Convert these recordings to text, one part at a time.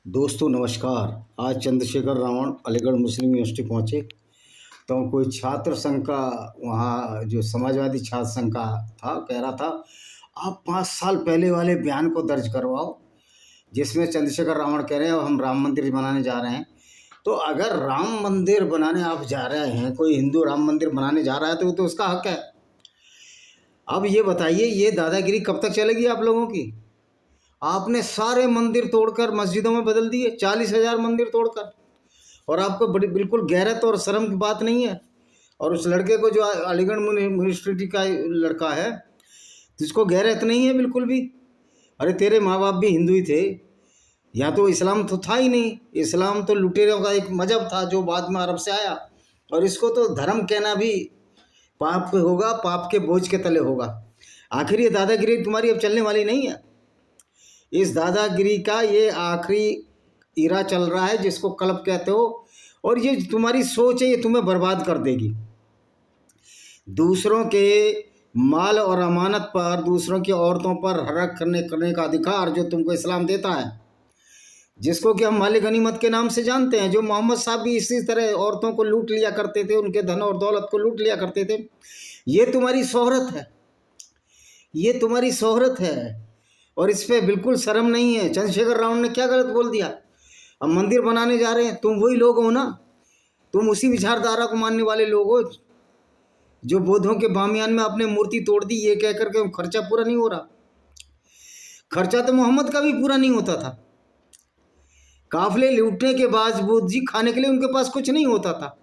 दोस्तों नमस्कार। आज चंद्रशेखर रावण अलीगढ़ मुस्लिम यूनिवर्सिटी पहुँचे तो कोई छात्र संघ का वहाँ जो समाजवादी छात्र संघ का था, कह रहा था आप 5 साल पहले वाले बयान को दर्ज करवाओ जिसमें चंद्रशेखर रावण कह रहे हैं हम राम मंदिर बनाने जा रहे हैं। तो अगर राम मंदिर बनाने आप जा रहे हैं, कोई हिंदू राम मंदिर बनाने जा रहा है तो वो तो उसका हक है। अब ये बताइए, ये दादागिरी कब तक चलेगी आप लोगों की? आपने सारे मंदिर तोड़कर मस्जिदों में बदल दिए, 40,000 मंदिर तोड़कर, और आपको बड़ी बिल्कुल गैरत और शर्म की बात नहीं है। और उस लड़के को जो अलीगढ़ यूनिवर्सिटी का लड़का है जिसको गैरत नहीं है बिल्कुल भी। अरे तेरे माँ बाप भी हिंदू ही थे, यहाँ तो इस्लाम तो था ही नहीं। इस्लाम तो लुटेरों का एक मजहब था जो बाद में अरब से आया, और इसको तो धर्म कहना भी पाप होगा, पाप के बोझ के तले होगा। आखिर ये दादागिरी तुम्हारी अब चलने वाली नहीं है। इस दादागिरी का ये आखिरी इरा चल रहा है जिसको कल्प कहते हो, और ये तुम्हारी सोच है, ये तुम्हें बर्बाद कर देगी। दूसरों के माल और अमानत पर, दूसरों की औरतों पर हरक करने का अधिकार जो तुमको इस्लाम देता है, जिसको कि हम मालिक गनीमत के नाम से जानते हैं, जो मोहम्मद साहब भी इसी तरह औरतों को लूट लिया करते थे, उनके धन और दौलत को लूट लिया करते थे। ये तुम्हारी शोहरत है, ये तुम्हारी शोहरत है, और इस पर बिल्कुल शर्म नहीं है। चंद्रशेखर रावण ने क्या गलत बोल दिया? अब मंदिर बनाने जा रहे हैं, तुम वही लोग हो ना, तुम उसी विचारधारा को मानने वाले लोग हो जो बौद्धों के बामियान में आपने मूर्ति तोड़ दी ये कह करके खर्चा पूरा नहीं हो रहा। खर्चा तो मोहम्मद का भी पूरा नहीं होता था। काफिले लूटने के बावजूद जी खाने के लिए उनके पास कुछ नहीं होता था।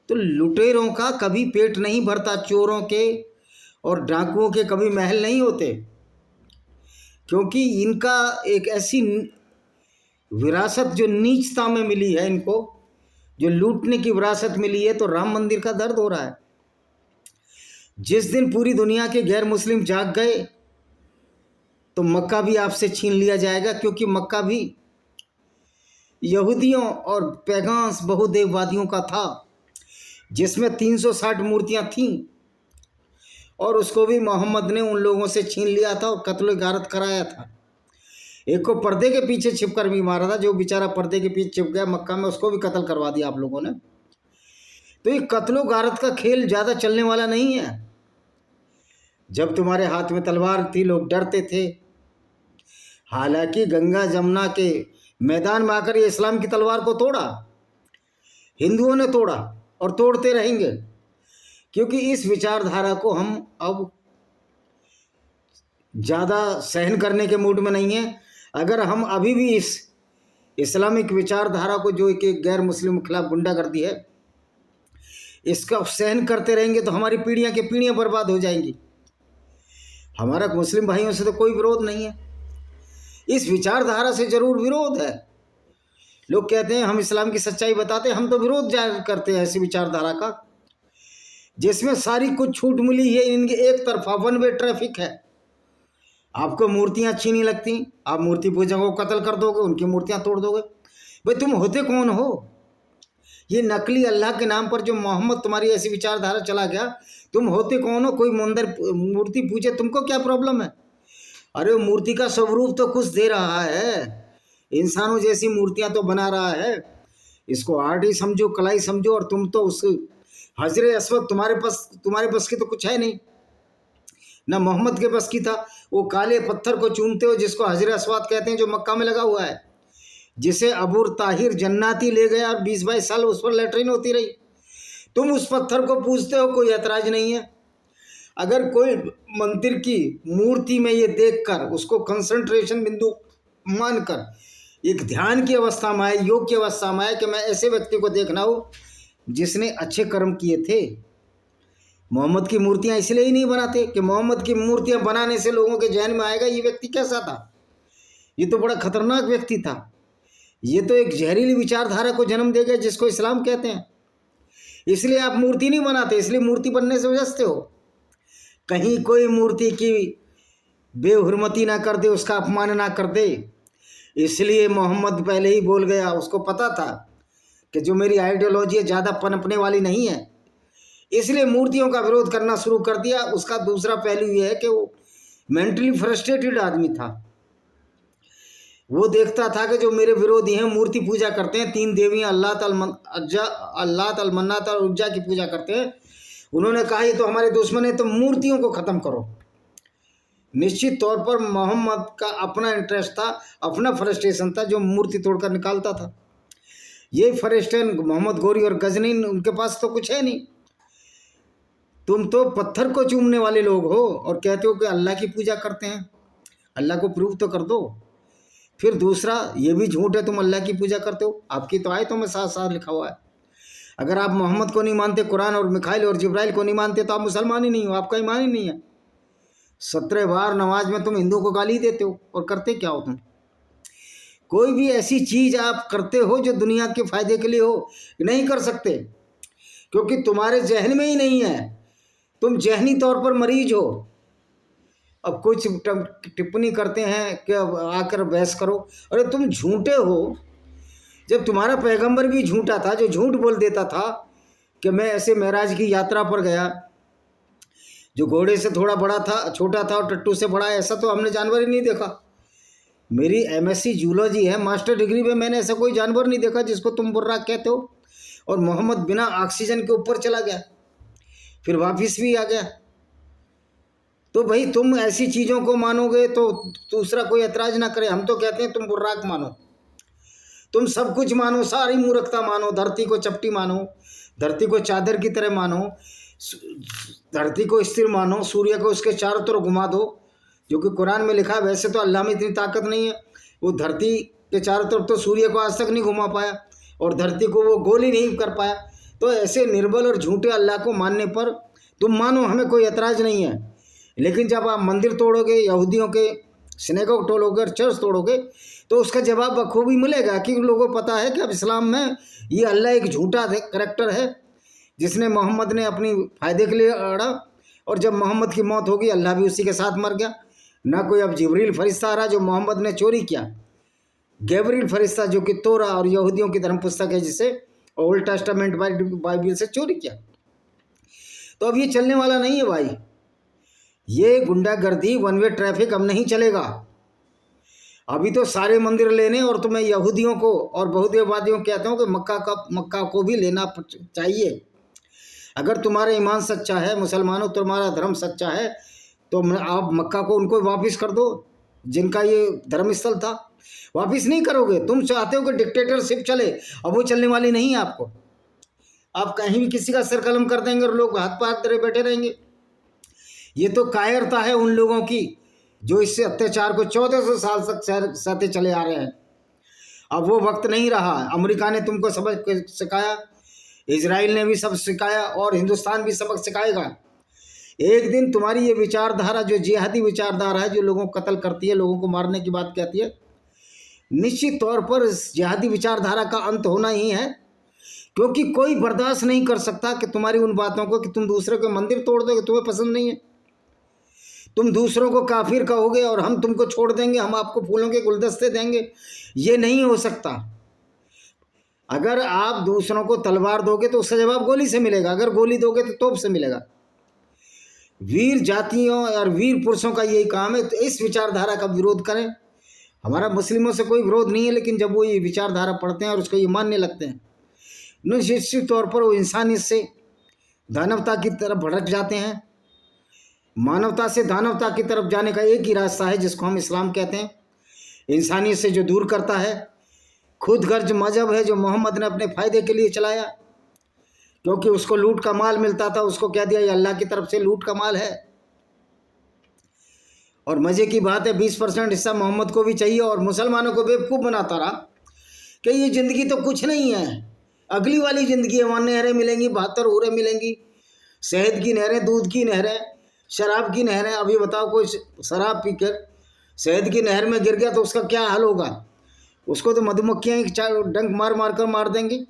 तो लुटेरों का कभी पेट नहीं भरता, चोरों के और डाकुओं के कभी महल नहीं होते, क्योंकि इनका एक ऐसी विरासत जो नीचता में मिली है, इनको जो लूटने की विरासत मिली है। तो राम मंदिर का दर्द हो रहा है। जिस दिन पूरी दुनिया के गैर मुस्लिम जाग गए तो मक्का भी आपसे छीन लिया जाएगा, क्योंकि मक्का भी यहूदियों और पैगान्स बहुदेववादियों का था, जिसमें 360 मूर्तियां थीं, और उसको भी मोहम्मद ने उन लोगों से छीन लिया था और कत्ल गारत कराया था। एक को पर्दे के पीछे छिपकर भी मारा था, जो बेचारा पर्दे के पीछे छिप गया मक्का में, उसको भी कत्ल करवा दिया आप लोगों ने। तो ये कत्लो गारत का खेल ज़्यादा चलने वाला नहीं है। जब तुम्हारे हाथ में तलवार थी लोग डरते थे। हालांकि गंगा जमुना के मैदान में आकर ये इस्लाम की तलवार को तोड़ा, हिंदुओं ने तोड़ा और तोड़ते रहेंगे, क्योंकि इस विचारधारा को हम अब ज़्यादा सहन करने के मूड में नहीं है। अगर हम अभी भी इस इस्लामिक विचारधारा को, जो एक गैर मुस्लिम के खिलाफ गुंडागर्दी है, इसका सहन करते रहेंगे तो हमारी पीढ़ियां की पीढ़ियां बर्बाद हो जाएंगी। हमारा मुस्लिम भाइयों से तो कोई विरोध नहीं है, इस विचारधारा से जरूर विरोध है। लोग कहते हैं हम इस्लाम की सच्चाई बताते हैं, हम तो विरोध जाहिर करते हैं ऐसी विचारधारा का, जिसमें सारी कुछ छूट मिली है। इनके एक तरफा वन वे ट्रैफिक है। आपको मूर्तियां अच्छी नहीं लगती, आप मूर्ति पूजा को कत्ल कर दोगे, उनकी मूर्तियां तोड़ दोगे। भाई तुम होते कौन हो? ये नकली अल्लाह के नाम पर जो मोहम्मद तुम्हारी ऐसी विचारधारा चला गया, तुम होते कौन हो? कोई मंदिर मूर्ति पूजे, तुमको क्या प्रॉब्लम है? अरे मूर्ति का स्वरूप तो कुछ दे रहा है, इंसानों जैसी मूर्तियां तो बना रहा है, इसको आर्ट ही समझो, कला ही समझो। और तुम तो उस हजरे अस्वद, तुम्हारे बस की तो कुछ है नहीं, ना मोहम्मद के बस की था। वो काले पत्थर को चूमते हो जिसको हजरे अस्वद कहते हैं, जो मक्का में लगा हुआ है, जिसे अबूर ताहिर जन्नाती ले गया और 20-22 साल उस पर लेटरिन होती रही। तुम उस पत्थर को पूजते हो, कोई ऐतराज नहीं है। अगर कोई मंदिर की मूर्ति में ये देखकर उसको कंसंट्रेशन बिंदु मानकर एक ध्यान की अवस्था में आए, योग की अवस्था में आए कि मैं ऐसे व्यक्ति को देखना हो जिसने अच्छे कर्म किए थे। मोहम्मद की मूर्तियां इसलिए ही नहीं बनाते कि मोहम्मद की मूर्तियां बनाने से लोगों के जहन में आएगा ये व्यक्ति कैसा था, ये तो बड़ा खतरनाक व्यक्ति था, ये तो एक जहरीली विचारधारा को जन्म देगा जिसको इस्लाम कहते हैं। इसलिए आप मूर्ति नहीं बनाते, इसलिए मूर्ति बनने से उलझते हो। कहीं कोई मूर्ति की बेहुरमती ना कर दे, उसका अपमान ना कर दे। इसलिए मोहम्मद पहले ही बोल गया, उसको पता था कि जो मेरी आइडियोलॉजी है ज़्यादा पनपने वाली नहीं है, इसलिए मूर्तियों का विरोध करना शुरू कर दिया। उसका दूसरा पहलू यह है कि वो मेंटली फ्रस्ट्रेटेड आदमी था। वो देखता था कि जो मेरे विरोधी हैं मूर्ति पूजा करते हैं, 3 देवियां अल्लाह मन्नात और उज्जा की पूजा करते हैं, उन्होंने कहा ये तो हमारे दुश्मन है, तो मूर्तियों को ख़त्म करो। निश्चित तौर पर मोहम्मद का अपना इंटरेस्ट था, अपना फ्रस्ट्रेशन था जो मूर्ति तोड़कर निकालता था। ये फ्रस्ट्रेशन मोहम्मद गोरी और गजनी उनके पास तो कुछ है नहीं। तुम तो पत्थर को चूमने वाले लोग हो और कहते हो कि अल्लाह की पूजा करते हैं। अल्लाह को प्रूव तो कर दो। फिर दूसरा ये भी झूठ है, तुम अल्लाह की पूजा करते हो। आपकी तो आयतों में साथ साथ लिखा हुआ है। अगर आप मोहम्मद को नहीं मानते, कुरान और मिखाइल और जिब्राइल को नहीं मानते, तो आप मुसलमान ही नहीं हो, आपका ईमान ही नहीं है। 17 बार नमाज में तुम हिंदू को गाली देते हो और करते क्या हो तुम? कोई भी ऐसी चीज़ आप करते हो जो दुनिया के फायदे के लिए हो, नहीं कर सकते, क्योंकि तुम्हारे जहन में ही नहीं है। तुम जहनी तौर पर मरीज हो। अब कुछ टिप्पणी करते हैं कि अब आकर बहस करो। अरे तुम झूठे हो। जब तुम्हारा पैगंबर भी झूठा था, जो झूठ बोल देता था कि मैं ऐसे महराज की यात्रा पर गया, जो घोड़े से थोड़ा बड़ा था, छोटा था, और टट्टू से बड़ा, ऐसा तो हमने जानवर ही नहीं देखा। मेरी एमएससी जूलॉजी है, मास्टर डिग्री में मैंने ऐसा कोई जानवर नहीं देखा जिसको तुम बुर्राक कहते हो। और मोहम्मद बिना ऑक्सीजन के ऊपर चला गया, फिर वापस भी आ गया। तो भाई तुम ऐसी चीज़ों को मानोगे तो दूसरा कोई ऐतराज़ ना करे। हम तो कहते हैं तुम बुर्राक मानो, तुम सब कुछ मानो, सारी मूर्खता मानो, धरती को चपटी मानो, धरती को चादर की तरह मानो, धरती को स्थिर मानो, सूर्य को उसके चारों तरफ घुमा दो, जो कि कुरान में लिखा है। वैसे तो अल्लाह में इतनी ताकत नहीं है, वो धरती के चारों तरफ तो सूर्य को आज तक नहीं घुमा पाया और धरती को वो गोल ही नहीं कर पाया। तो ऐसे निर्बल और झूठे अल्लाह को मानने पर तुम मानो, हमें कोई ऐतराज़ नहीं है। लेकिन जब आप मंदिर तोड़ोगे, यहूदियों के सिनेगोग तोड़ोगे और चर्च तोड़ोगे, तो उसका जवाब बखूबी मिलेगा कि लोगों को पता है कि अब इस्लाम में ये अल्लाह एक झूठा करैक्टर है, जिसने मोहम्मद ने अपनी फ़ायदे के लिए अड़ा, और जब मोहम्मद की मौत होगी अल्लाह भी उसी के साथ मर गया। ना कोई अब जिब्रील फरिश्ता आ रहा जो मोहम्मद ने चोरी किया, गैब्रियल फरिश्ता जो कि तोरा और यहूदियों की धर्म पुस्तक है, जिसे ओल्ड टेस्टामेंट बाइबल से चोरी किया। तो अब ये चलने वाला नहीं है भाई। ये गुंडागर्दी, वन वे ट्रैफिक अब नहीं चलेगा। अभी तो सारे मंदिर लेने, और तो मैं यहूदियों को और बहुदेववादियों को कहता हूँ कि मक्का को भी लेना चाहिए। अगर तुम्हारा ईमान सच्चा है, मुसलमानों तुम्हारा धर्म सच्चा है, तो आप मक्का को उनको वापस कर दो जिनका ये धर्मस्थल था। वापस नहीं करोगे, तुम चाहते हो कि डिक्टेटरशिप चले, अब वो चलने वाली नहीं है आपको। आप कहीं भी किसी का सर कलम कर देंगे और लोग हाथ पाथ धरे बैठे रहेंगे। ये तो कायरता है उन लोगों की जो इससे अत्याचार को 1400 साल तक सहते चले आ रहे हैं। अब वो वक्त नहीं रहा। अमेरिका ने तुमको सबक सिखाया, इजराइल ने भी सब सिखाया, और हिंदुस्तान भी सबक सिखाएगा। एक दिन तुम्हारी ये विचारधारा, जो जिहादी विचारधारा है, जो लोगों को कत्ल करती है, लोगों को मारने की बात कहती है, निश्चित तौर पर इस जिहादी विचारधारा का अंत होना ही है। क्योंकि कोई बर्दाश्त नहीं कर सकता कि तुम्हारी उन बातों को, कि तुम दूसरे के मंदिर तोड़ दोगे, तुम्हें पसंद नहीं है, तुम दूसरों को काफिर कहोगे और हम तुमको छोड़ देंगे, हम आपको फूलों के गुलदस्ते देंगे। ये नहीं हो सकता। अगर आप दूसरों को तलवार दोगे तो उसका जवाब गोली से मिलेगा, अगर गोली दोगे तो तोप से मिलेगा। वीर जातियों और वीर पुरुषों का यही काम है। तो इस विचारधारा का विरोध करें। हमारा मुस्लिमों से कोई विरोध नहीं है, लेकिन जब वो ये विचारधारा पढ़ते हैं और उसको ये मानने लगते हैं, निश्चित तौर पर वो इंसानियत से दानवता की तरफ भटक जाते हैं। मानवता से दानवता की तरफ जाने का एक ही रास्ता है, जिसको हम इस्लाम कहते हैं। इंसानियत से जो दूर करता है, खुद गर्ज मजहब है जो मोहम्मद ने अपने फ़ायदे के लिए चलाया, क्योंकि उसको लूट का माल मिलता था, उसको कह दिया ये अल्लाह की तरफ से लूट का माल है। और मज़े की बात है 20% हिस्सा मोहम्मद को भी चाहिए, और मुसलमानों को बेवकूफ़ बनाता रहा कि ये ज़िंदगी तो कुछ नहीं है, अगली वाली ज़िंदगी है, वहाँ नहरें मिलेंगी, 72 हूरें मिलेंगी, शहद की नहरें, दूध की नहरें, शराब की नहरें। अभी बताओ, कोई शराब पीकर शहद की नहर में गिर गया तो उसका क्या हाल होगा? उसको तो मधुमक्खियाँ डंक मार मार कर मार देंगी।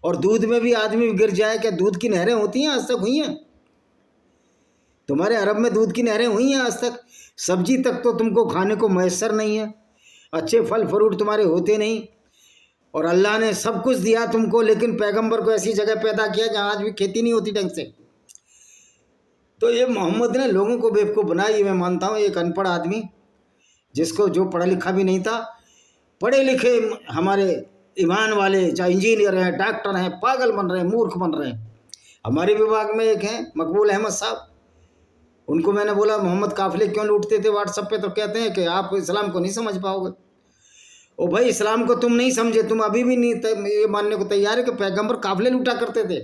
और दूध में भी आदमी गिर जाए, क्या दूध की नहरें होती हैं? आज तक हुई हैं? तुम्हारे अरब में दूध की नहरें हुई हैं आज तक? सब्जी तक तो तुमको खाने को मैसर नहीं है, अच्छे फल फ्रूट तुम्हारे होते नहीं, और अल्लाह ने सब कुछ दिया तुमको, लेकिन पैगंबर को ऐसी जगह पैदा किया जहाँ आज भी खेती नहीं होती ढंग से। तो ये मोहम्मद ने लोगों को बेवकूफ़ बनाया, ये मैं मानता हूँ। एक अनपढ़ आदमी जिसको जो पढ़ा लिखा भी नहीं था, पढ़े लिखे हमारे ईमान वाले, चाहे इंजीनियर हैं, डॉक्टर हैं, पागल बन रहे हैं, मूर्ख बन रहे हैं। हमारे विभाग में एक हैं मकबूल अहमद साहब, उनको मैंने बोला मोहम्मद काफिले क्यों लूटते थे व्हाट्सएप पे, तो कहते हैं कि आप इस्लाम को नहीं समझ पाओगे। ओ भाई, इस्लाम को तुम नहीं समझे, तुम अभी भी नहीं ये मानने को तैयार है कि पैगंबर काफिले लूटा करते थे,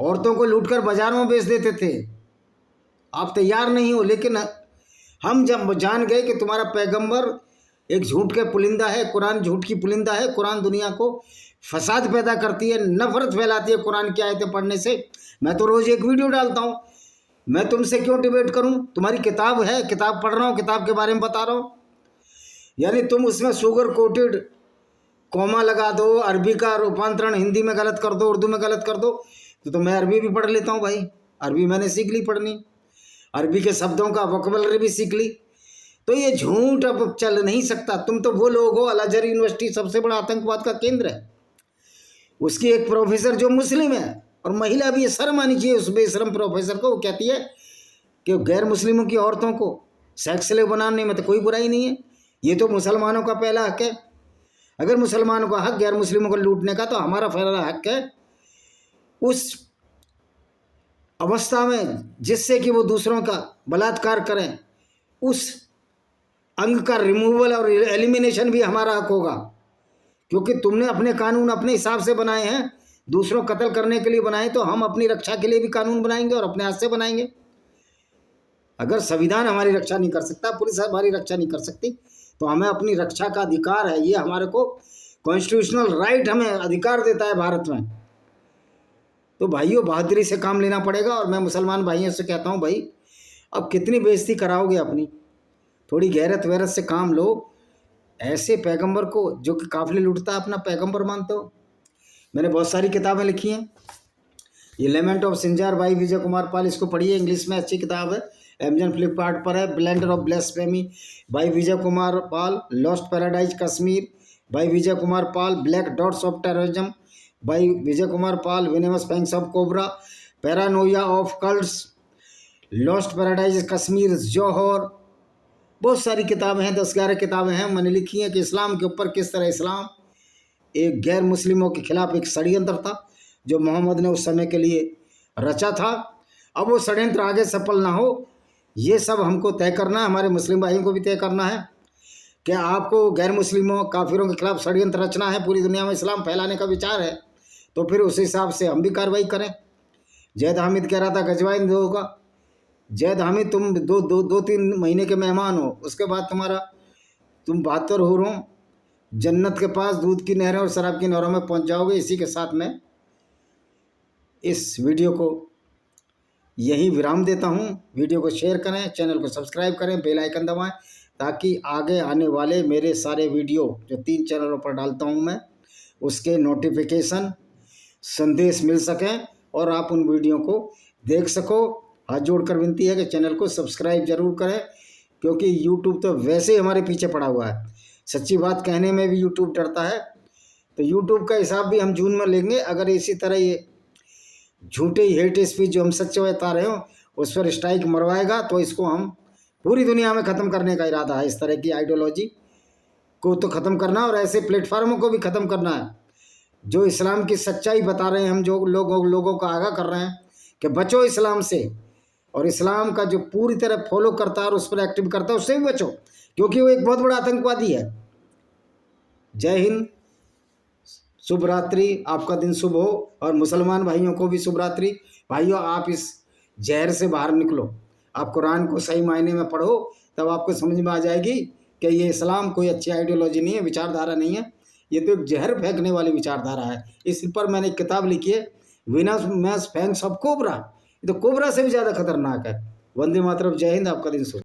औरतों को लूटकर बाजार में बेच देते थे। आप तैयार नहीं हो, लेकिन हम जब जान गए कि तुम्हारा पैगंबर एक झूठ के पुलिंदा है, कुरान झूठ की पुलिंदा है, कुरान दुनिया को फसाद पैदा करती है, नफरत फैलाती है कुरान की आयतें पढ़ने से। मैं तो रोज़ एक वीडियो डालता हूँ, मैं तुमसे क्यों डिबेट करूँ? तुम्हारी किताब है, किताब पढ़ रहा हूँ, किताब के बारे में बता रहा हूँ। यानी तुम उसमें शुगर कोटेड कॉमा लगा दो, अरबी का रूपांतरण हिंदी में गलत कर दो, उर्दू में गलत कर दो, तो मैं अरबी भी पढ़ लेता हूँ भाई। अरबी मैंने सीख ली पढ़नी, अरबी के शब्दों का वोकैबुलरी भी सीख ली। तो ये झूठ अब चल नहीं सकता। तुम तो वो लोग हो, अल अज़हर यूनिवर्सिटी सबसे बड़ा आतंकवाद का केंद्र है, उसकी एक प्रोफेसर जो मुस्लिम है और महिला भी है, शर्म आनी चाहिए उस बेशरम प्रोफेसर को। वो कहती है कि गैर मुस्लिमों की औरतों को सेक्स स्लेव बनाने में तो कोई बुराई नहीं है, ये तो मुसलमानों का पहला हक है। अगर मुसलमानों का हक गैर मुस्लिमों को लूटने का, तो हमारा पहला हक है उस अवस्था में जिससे कि वो दूसरों का बलात्कार करें, उस अंग का रिमूवल और एलिमिनेशन भी हमारा हक होगा, क्योंकि तुमने अपने कानून अपने हिसाब से बनाए हैं, दूसरों कत्ल करने के लिए बनाए, तो हम अपनी रक्षा के लिए भी कानून बनाएंगे और अपने हाथ से बनाएंगे। अगर संविधान हमारी रक्षा नहीं कर सकता, पुलिस हमारी रक्षा नहीं कर सकती, तो हमें अपनी रक्षा का अधिकार है, ये हमारे को कॉन्स्टिट्यूशनल राइट हमें अधिकार देता है भारत में। तो भाइयों, बहादुरी से काम लेना पड़ेगा। और मैं मुसलमान भाइयों से कहता हूँ, भाई अब कितनी बेइज्जती कराओगे अपनी, थोड़ी गैरत वैरत से काम लो। ऐसे पैगंबर को जो कि काफिले लूटता अपना पैगंबर मानते हो। मैंने बहुत सारी किताबें लिखी हैं, ये लेमेंट ऑफ सिंजार भाई विजय कुमार पाल, इसको पढ़िए, इंग्लिश में अच्छी किताब है, अमेजन फ्लिपकार्ट पर है। ब्लेंडर ऑफ ब्लेस्फेमी भाई विजय कुमार पाल, लॉस्ट पैराडाइज कश्मीर भाई Vijay Kumar Pal, black dots of terrorism भाई Vijay Kumar Pal, venomous fangs of cobra, paranoia of cults, lost paradise Kashmir, Jauhar, बहुत सारी किताबें हैं, 10-11 किताबें हैं मैंने लिखी हैं कि इस्लाम के ऊपर किस तरह इस्लाम एक गैर मुस्लिमों के खिलाफ एक षड्यंत्र था जो मोहम्मद ने उस समय के लिए रचा था। अब वो षड्यंत्र आगे सफल ना हो, ये सब हमको तय करना है, हमारे मुस्लिम भाइयों को भी तय करना है कि आपको गैर मुस्लिमों काफिरों के खिलाफ षड्यंत्र रचना है, पूरी दुनिया में इस्लाम फैलाने का विचार है, तो फिर उस हिसाब से हम भी कार्रवाई करें। जैद हामिद कह रहा था गजवा इन दो का, जैद हामिद तुम 2-3 महीने के मेहमान हो, उसके बाद तुम 72 हूरों जन्नत के पास दूध की नहरों और शराब की नहरों में पहुंच जाओगे। इसी के साथ मैं इस वीडियो को यहीं विराम देता हूं। वीडियो को शेयर करें, चैनल को सब्सक्राइब करें, बेल आइकन दबाएं, ताकि आगे आने वाले मेरे सारे वीडियो जो 3 चैनलों पर डालता हूं मैं, उसके नोटिफिकेशन संदेश मिल सकें और आप उन वीडियो को देख सको। हाथ जोड़कर विनती है कि चैनल को सब्सक्राइब जरूर करें, क्योंकि यूट्यूब तो वैसे ही हमारे पीछे पड़ा हुआ है। सच्ची बात कहने में भी यूट्यूब डरता है, तो यूट्यूब का हिसाब भी हम जून में लेंगे। अगर इसी तरह ये झूठे हेट स्पीच जो हम सच्चे बता रहे हो उस पर स्ट्राइक मरवाएगा, तो इसको हम पूरी दुनिया में ख़त्म करने का इरादा है। इस तरह की आइडियोलॉजी को तो ख़त्म करना और ऐसे प्लेटफार्मों को भी ख़त्म करना है जो इस्लाम की सच्चाई बता रहे हैं। हम जो लोगों को आगाह कर रहे हैं कि बचो इस्लाम से, और इस्लाम का जो पूरी तरह फॉलो करता है और उस पर एक्टिव करता है उससे भी बचो, क्योंकि वो एक बहुत बड़ा आतंकवादी है। जय हिंद, शुभ रात्रि, आपका दिन शुभ हो, और मुसलमान भाइयों को भी शुभ रात्रि। भाइयों, आप इस जहर से बाहर निकलो, आप कुरान को सही मायने में पढ़ो, तब आपको समझ में आ जाएगी कि ये इस्लाम कोई अच्छी आइडियोलॉजी नहीं है, विचारधारा नहीं है, ये तो एक जहर फेंकने वाली विचारधारा है। इस पर मैंने एक किताब लिखी है, वेनेमस फैंग्स ऑफ कोबरा, ये तो कोबरा से भी ज़्यादा खतरनाक है। वंदे मातरम, जय हिंद, आपका दिन शुभ।